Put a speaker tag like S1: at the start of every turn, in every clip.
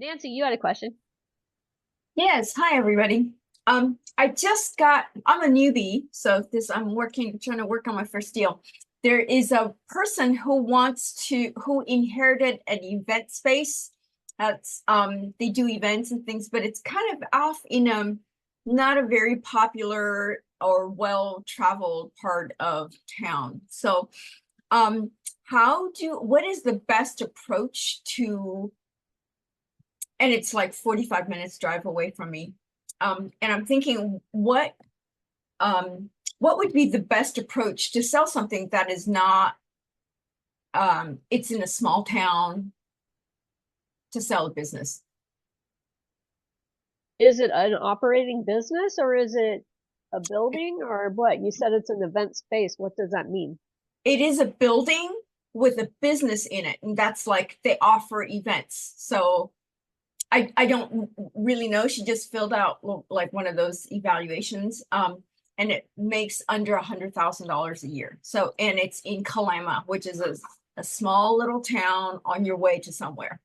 S1: Nancy, you had a question.
S2: Yes, hi everybody. I'm a newbie, so trying to work on my first deal. There is a person who inherited an event space. They do events and things, but it's kind of off in not a very popular or well-traveled part of town. So, um, what is the best approach to, and it's like 45 minutes drive away from me. And I'm thinking, what would be the best approach to sell something that is not, it's in a small town to sell a business?
S1: Is it an operating business or is it a building or what? You said it's an event space. What does that mean?
S2: It is a building with a business in it, and that's like they offer events. So I don't really know. She just filled out like one of those evaluations. And it makes under $100,000 a year. So, and it's in Kalama, which is a small little town on your way to somewhere.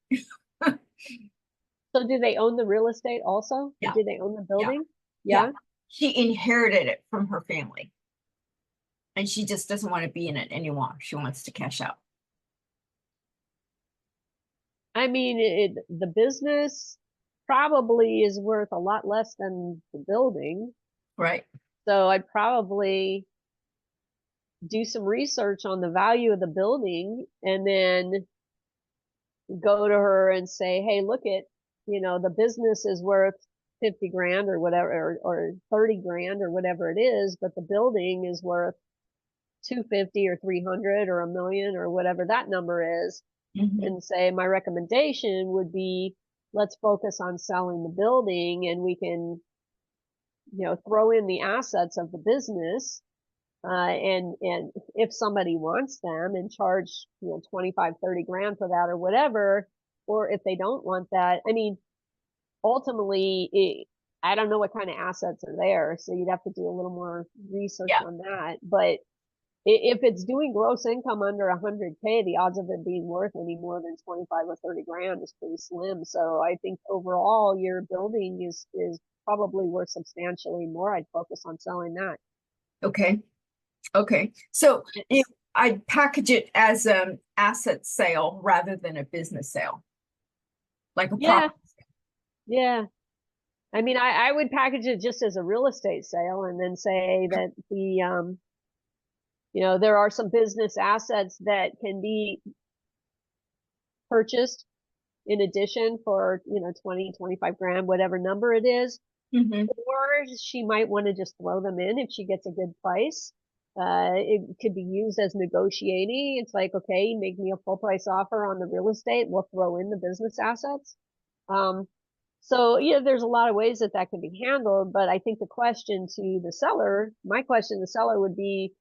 S1: So do they own the real estate also?
S2: Yeah.
S1: Do they own the
S2: Yeah.
S1: building?
S2: Yeah.
S1: Yeah.
S2: She inherited it from her family. And she just doesn't want to be in it anymore. She wants to cash out.
S1: I mean, the business probably is worth a lot less than the building.
S2: Right.
S1: So I'd probably do some research on the value of the building and then go to her and say, hey, look at, the business is worth 50 grand or whatever, or 30 grand or whatever it is, but the building is worth 250 or 300 or a million or whatever that number is.
S2: Mm-hmm.
S1: And say, my recommendation would be, let's focus on selling the building and we can, throw in the assets of the business. And if somebody wants them and charge 25 30 grand for that or whatever, or if they don't want that, I mean, ultimately I don't know what kind of assets are there, so you'd have to do a little more research on that. But if it's doing gross income under 100K, the odds of it being worth any more than 25 or 30 grand is pretty slim. So I think overall your building is probably worth substantially more. I'd focus on selling that.
S2: Okay. Okay. So if I'd package it as an asset sale rather than a business sale. Like a property.
S1: Yeah. I mean, I would package it just as a real estate sale and then say that there are some business assets that can be purchased in addition for, 20, 25 grand, whatever number it is.
S2: Mm-hmm.
S1: Or she might want to just throw them in if she gets a good price. It could be used as negotiating. It's like, okay, make me a full price offer on the real estate. We'll throw in the business assets. So yeah, there's a lot of ways that can be handled. But I think my question to the seller would be,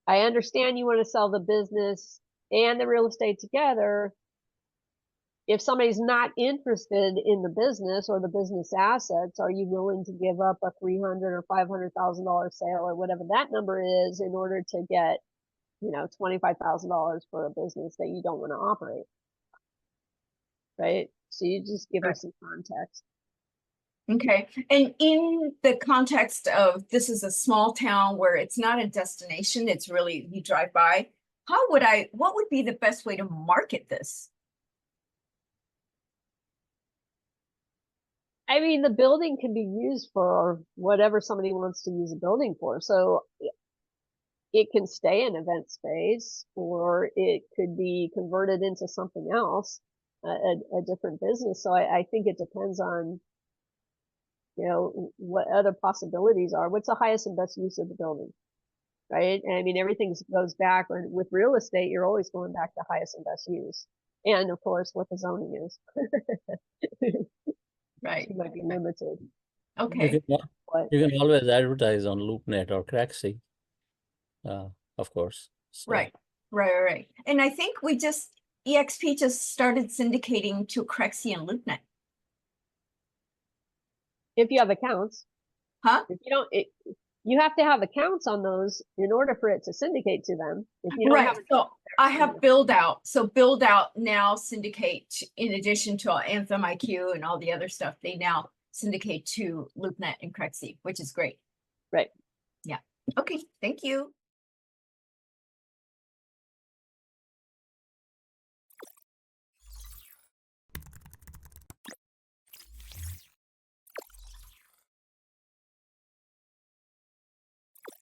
S1: I understand you want to sell the business and the real estate together. If somebody's not interested in the business or the business assets, are you willing to give up a $300,000 or $500,000 sale or whatever that number is in order to get, $25,000 for a business that you don't want to operate? Right. So you just give her some context.
S2: Okay. And in the context of this is a small town where it's not a destination, it's really you drive by, what would be the best way to market this?
S1: I mean, the building can be used for whatever somebody wants to use a building for. So it can stay an event space, or it could be converted into something else, a different business. So I think it depends on, what other possibilities are. What's the highest and best use of the building? Right. And I mean, everything goes back, or with real estate, you're always going back to highest and best use. And of course, what the zoning is.
S2: Right.
S1: You might be limited.
S2: Okay.
S3: You can always advertise on LoopNet or Cracksy, of course. So.
S2: Right. And I think EXP just started syndicating to Cracksy and LoopNet.
S1: If you have accounts.
S2: Huh?
S1: If you don't, you have to have accounts on those in order for it to syndicate to them. If you don't
S2: Right,
S1: have,
S2: so I have Build Out. So Build Out now syndicate, in addition to Anthem IQ and all the other stuff, they now syndicate to LoopNet and Crexi, which is great.
S1: right.
S2: Yeah, okay, thank you.